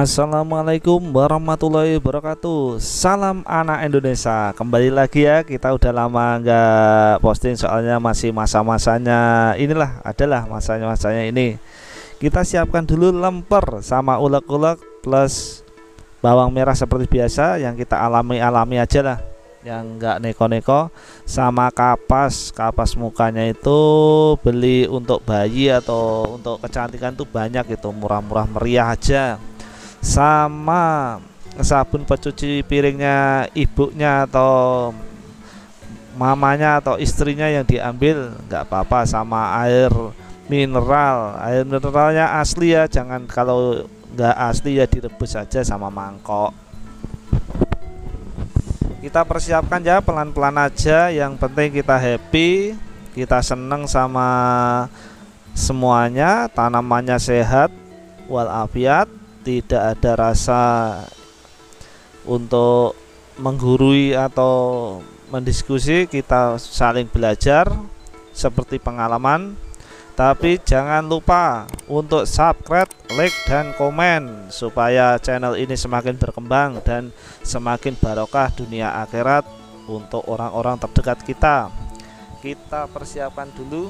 Assalamualaikum warahmatullahi wabarakatuh. Salam anak Indonesia. Kembali lagi ya, kita udah lama nggak posting soalnya masih masa-masanya inilah adalah masanya ini. Kita siapkan dulu lemper sama ulek-ulek plus bawang merah seperti biasa yang kita alami aja lah, yang nggak neko-neko, sama kapas mukanya itu beli untuk bayi atau untuk kecantikan tuh banyak, itu murah-murah meriah aja, sama sabun pencuci piringnya ibunya atau mamanya atau istrinya yang diambil nggak apa-apa, sama air mineralnya asli ya, jangan kalau nggak asli ya direbus saja sama mangkok. Kita persiapkan ya pelan-pelan aja, yang penting kita happy, kita seneng sama semuanya, tanamannya sehat walafiat, tidak ada rasa untuk menggurui atau mendiskusi, kita saling belajar seperti pengalaman. Tapi jangan lupa untuk subscribe, like, dan komen supaya channel ini semakin berkembang dan semakin barokah dunia akhirat untuk orang-orang terdekat kita. Kita persiapkan dulu.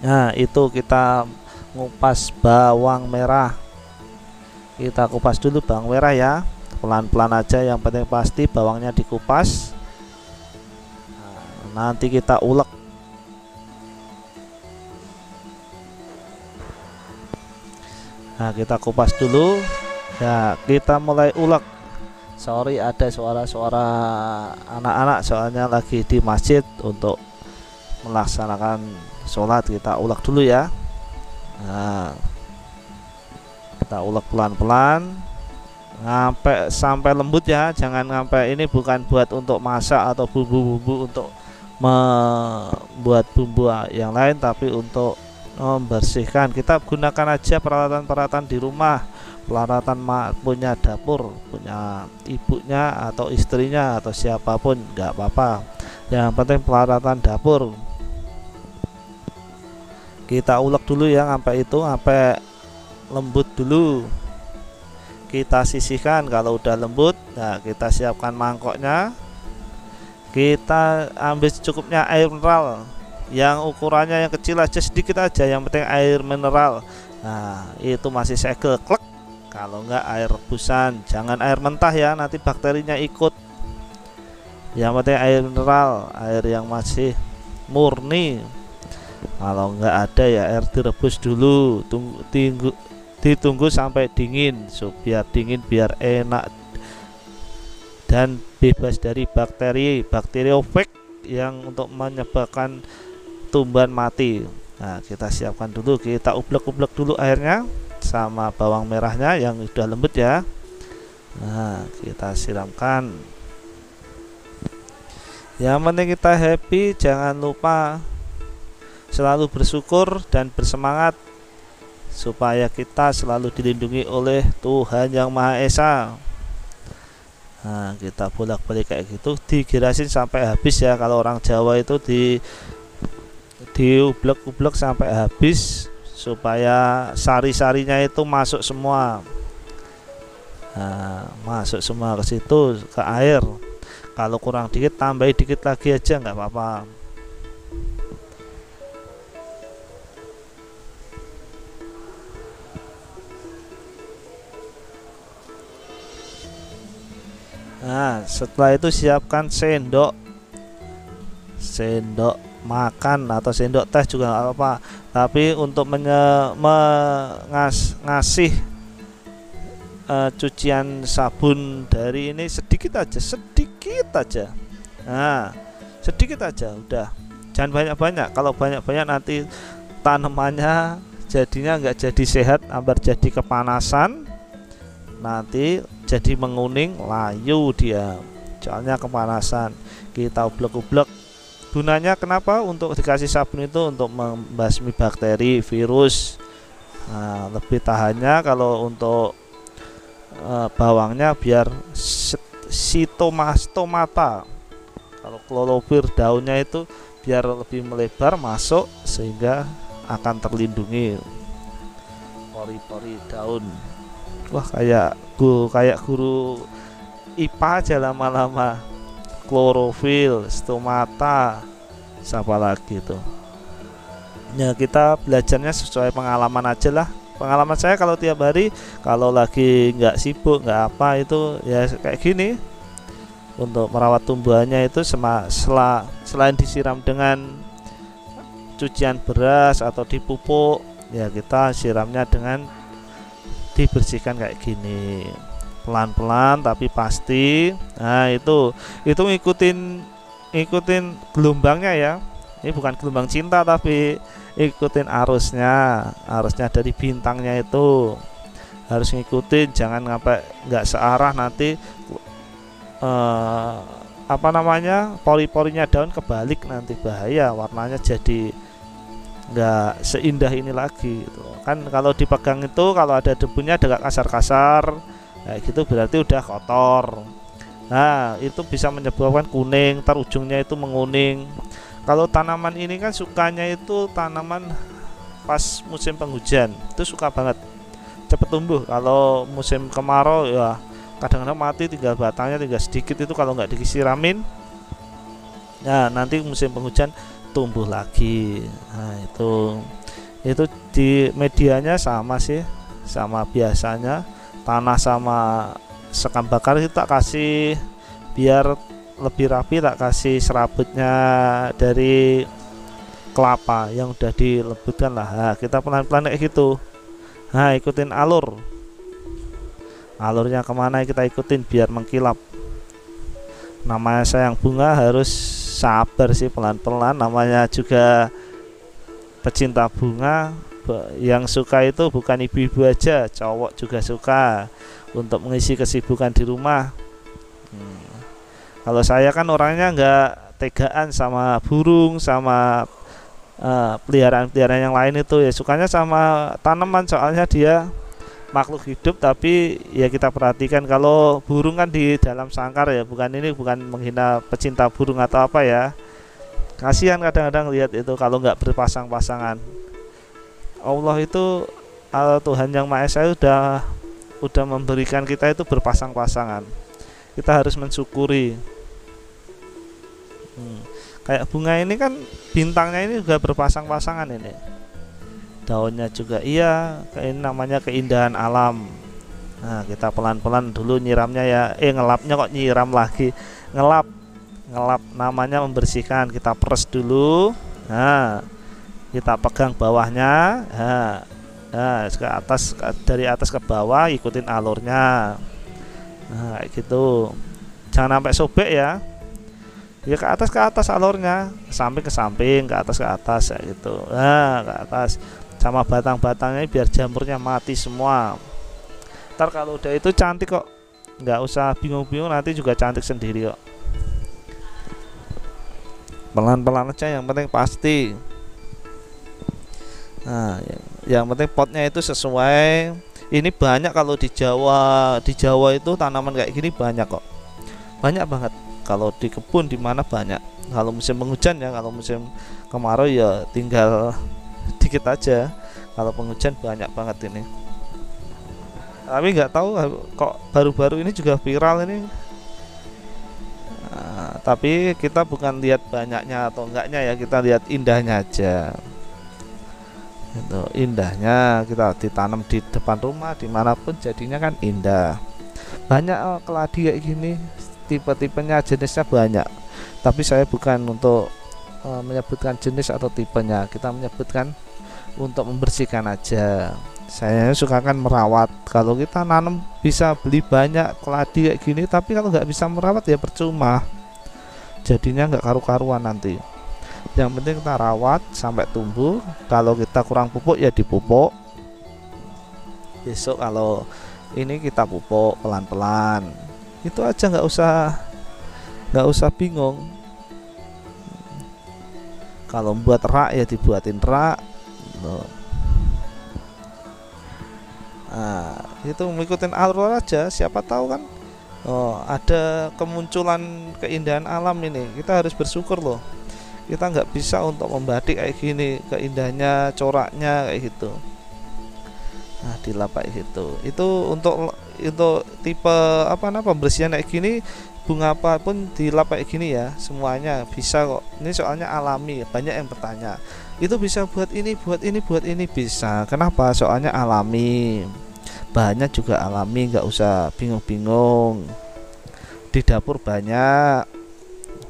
Nah, itu kita ngupas bawang merah. Kita kupas dulu bawang merah ya, pelan-pelan aja, yang penting pasti bawangnya dikupas. Nah, nanti kita ulek. Nah, kita kupas dulu ya, kita mulai ulek. Sorry ada suara-suara anak-anak soalnya lagi di masjid untuk melaksanakan sholat. Kita ulek dulu ya. Nah, kita ulek pelan-pelan sampai lembut ya, jangan sampai, ini bukan buat untuk masak atau bumbu-bumbu untuk membuat bumbu yang lain, tapi untuk membersihkan. Kita gunakan aja peralatan-peralatan di rumah, peralatan punya dapur, punya ibunya atau istrinya atau siapapun nggak apa-apa, yang penting peralatan dapur. Kita ulek dulu ya sampai lembut dulu. Kita sisihkan kalau udah lembut. Nah, kita siapkan mangkoknya, kita ambil secukupnya air mineral yang ukurannya yang kecil aja, sedikit aja, yang penting air mineral. Nah, itu masih segel klek, kalau enggak air rebusan, jangan air mentah ya, nanti bakterinya ikut. Yang penting air mineral, air yang masih murni. Kalau enggak ada ya air direbus dulu, ditunggu sampai dingin, biar dingin biar enak dan bebas dari bakteri bakteriofag yang untuk menyebabkan tumbuhan mati. Nah, kita siapkan dulu, kita ublek-ublek dulu airnya sama bawang merahnya yang sudah lembut ya. Nah, kita siramkan. Yang penting kita happy, jangan lupa selalu bersyukur dan bersemangat supaya kita selalu dilindungi oleh Tuhan Yang Maha Esa. Nah, kita bolak-balik kayak gitu, digerasin sampai habis ya. Kalau orang Jawa itu diublek-ublek sampai habis supaya sari-sarinya itu masuk semua. Nah, masuk semua ke situ, ke air. Kalau kurang dikit tambahin dikit lagi aja, nggak apa-apa. Nah, setelah itu siapkan sendok makan atau sendok teh juga nggak apa-apa, tapi untuk ngasih cucian sabun dari ini sedikit aja. Nah, sedikit aja udah, jangan banyak-banyak. Kalau banyak-banyak nanti tanamannya jadinya nggak jadi sehat, ambar jadi kepanasan, nanti jadi menguning, layu dia, soalnya kepanasan. Kita ublek-ublek. Gunanya kenapa? Untuk dikasih sabun itu untuk membasmi bakteri, virus. Nah, lebih tahannya kalau untuk bawangnya biar stomata. Kalau klorophyll daunnya itu biar lebih melebar masuk sehingga akan terlindungi pori-pori daun. Wah, kayak guru IPA aja lama-lama. Klorofil, stomata, siapa lagi tuh. Ya kita belajarnya sesuai pengalaman aja lah. Pengalaman saya kalau tiap hari, kalau lagi nggak sibuk nggak apa itu ya kayak gini. Untuk merawat tumbuhannya itu selain disiram dengan cucian beras atau dipupuk, ya kita siramnya dengan dibersihkan kayak gini, pelan-pelan tapi pasti. Nah itu ikutin gelombangnya ya. Ini bukan gelombang cinta tapi ikutin arusnya dari bintangnya itu harus ngikutin, jangan sampai nggak searah nanti pori-porinya daun kebalik, nanti bahaya, warnanya jadi nggak seindah ini lagi gitu. Kan kalau dipegang itu kalau ada debunya agak kasar-kasar kayak gitu berarti udah kotor. Nah itu bisa menyebabkan kuning, ntar ujungnya itu menguning. Kalau tanaman ini kan sukanya itu tanaman pas musim penghujan itu suka banget cepet tumbuh. Kalau musim kemarau ya kadang-kadang mati, tinggal batangnya tinggal sedikit, itu kalau nggak disiramin. Nah nanti musim penghujan tumbuh lagi. Nah itu di medianya sama sih, sama biasanya tanah sama sekam bakar kita kasih biar lebih rapi, tak kasih serabutnya dari kelapa yang udah dilebutkan lah. Nah, kita pelan-pelan kayak gitu. Nah ikutin alurnya kemana kita ikutin biar mengkilap. Namanya sayang bunga harus sabar sih, pelan-pelan. Namanya juga pecinta bunga, yang suka itu bukan ibu-ibu aja, cowok juga suka untuk mengisi kesibukan di rumah. Kalau saya kan orangnya nggak tegaan sama burung, sama peliharaan-peliharaan yang lain itu ya, sukanya sama tanaman, soalnya dia makhluk hidup. Tapi ya kita perhatikan, kalau burung kan di dalam sangkar ya, bukan menghina pecinta burung atau apa ya, kasihan kadang-kadang lihat itu kalau nggak berpasang-pasangan. Allah itu Tuhan yang Maha Esa udah memberikan kita itu berpasang-pasangan, kita harus mensyukuri. Kayak bunga ini kan bintangnya ini juga berpasang-pasangan, ini daunnya juga iya, ini namanya keindahan alam. Nah kita pelan-pelan dulu nyiramnya ya, ngelapnya kok nyiram lagi, ngelap namanya membersihkan. Kita peres dulu, nah kita pegang bawahnya, nah ke atas, dari atas ke bawah ikutin alurnya. Nah kayak gitu, jangan sampai sobek ya, ya ke atas alurnya, ke samping, ke atas kayak gitu. Nah ke atas sama batang-batangnya biar jamurnya mati semua. Ntar kalau udah itu cantik kok, nggak usah bingung-bingung, nanti juga cantik sendiri kok. Pelan-pelan aja, yang penting pasti. Nah yang penting potnya itu sesuai. Ini banyak kalau di Jawa itu tanaman kayak gini banyak kok, banyak banget. Kalau di kebun di mana banyak. Kalau musim penghujan ya, kalau musim kemarau ya tinggal dikit aja. Kalau penghujan banyak banget ini. Tapi nggak tahu kok baru-baru ini juga viral ini. Nah, tapi kita bukan lihat banyaknya atau enggaknya ya, kita lihat indahnya aja. Itu indahnya, kita ditanam di depan rumah dimanapun jadinya kan indah. Banyak keladi kayak gini, tipe-tipenya, jenisnya banyak. Tapi saya bukan untuk menyebutkan jenis atau tipenya, kita menyebutkan untuk membersihkan aja. Saya suka kan merawat. Kalau kita nanam bisa beli banyak keladi kayak gini, tapi kalau nggak bisa merawat ya percuma, jadinya nggak karu-karuan nanti. Yang penting kita rawat sampai tumbuh. Kalau kita kurang pupuk ya dipupuk. Besok kalau ini kita pupuk pelan-pelan. Itu aja, nggak usah bingung. Kalau buat rak ya dibuatin rak. Nah, itu mengikutin alur aja. Siapa tahu kan ada kemunculan keindahan alam ini. Kita harus bersyukur loh. Kita nggak bisa untuk membatik kayak gini keindahannya, coraknya kayak gitu. Nah, dilap kayak gitu. Itu untuk tipe apa namanya pembersihan kayak gini, bunga apapun dilap kayak gini ya, semuanya bisa kok. Ini soalnya alami, banyak yang bertanya. Itu bisa buat ini, buat ini, buat ini bisa. Kenapa? Soalnya alami. Bahannya juga alami, nggak usah bingung-bingung. Di dapur banyak.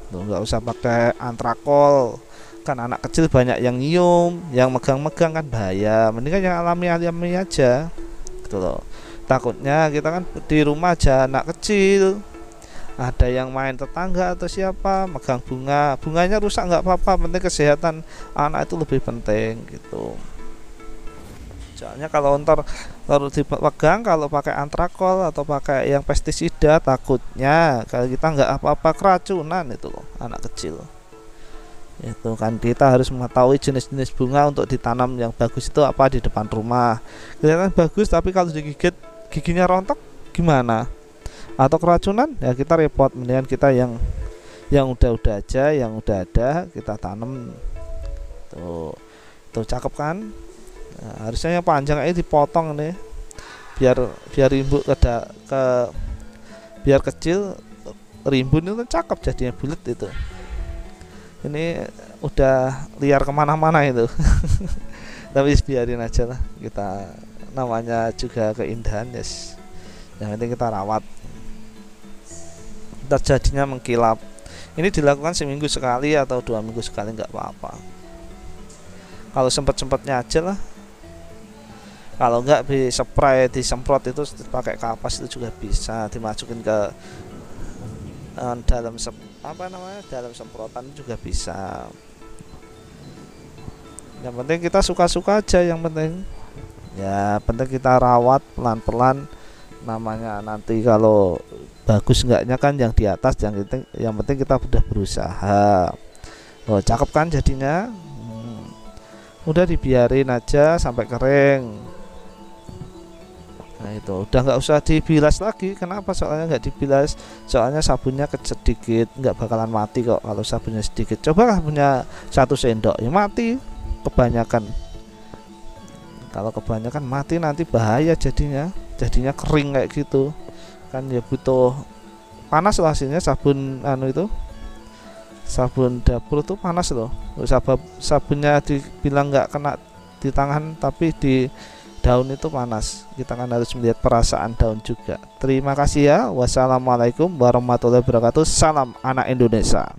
Tuh, nggak usah pakai antrakol. Kan anak kecil banyak yang nyium, yang megang-megang kan bahaya. Mendingan yang alami-alami aja gitu loh. Takutnya kita kan di rumah aja anak kecil, ada yang main tetangga atau siapa megang bunganya rusak nggak apa-apa, penting kesehatan anak itu lebih penting gitu. Soalnya kalau ntar kalau dipegang, kalau pakai antrakol atau pakai yang pestisida, takutnya kalau kita nggak apa-apa keracunan itu loh anak kecil. Itu kan kita harus mengetahui jenis-jenis bunga untuk ditanam yang bagus itu apa di depan rumah. Kelihatan bagus tapi kalau digigit giginya rontok gimana? Atau keracunan ya kita repot. Mendingan kita yang udah-udah aja, yang udah ada kita tanam. Tuh cakep kan? Nah, harusnya yang panjang ini dipotong nih biar rimbu ke biar kecil, rimbun itu kan cakep jadinya bulat itu. Ini udah liar kemana-mana itu. Tapi biarin aja lah, kita namanya juga keindahan, yes. Yang penting kita rawat, terjadinya mengkilap. Ini dilakukan seminggu sekali atau 2 minggu sekali nggak apa-apa. Kalau sempet-sempetnya aja lah. Kalau nggak di spray, disemprot itu pakai kapas itu juga bisa, dimasukin ke dalam dalam semprotan juga bisa. Yang penting kita suka-suka aja, yang penting kita rawat pelan-pelan. Namanya nanti kalau bagus enggaknya kan yang di atas, yang penting kita udah berusaha. Oh cakep kan jadinya. Udah dibiarin aja sampai kering. Nah itu udah nggak usah dibilas lagi. Kenapa? Soalnya nggak dibilas, soalnya sabunnya sedikit, nggak bakalan mati kok kalau sabunnya sedikit. Coba punya 1 sendok ya mati kebanyakan. Kalau kebanyakan mati nanti bahaya jadinya kering kayak gitu kan. Ya butuh panas loh hasilnya. Sabun itu sabun dapur tuh panas loh. Sabunnya dibilang nggak kena di tangan tapi di daun itu panas. Kita kan harus melihat perasaan daun juga. Terima kasih ya. Wassalamualaikum warahmatullahi wabarakatuh. Salam anak Indonesia.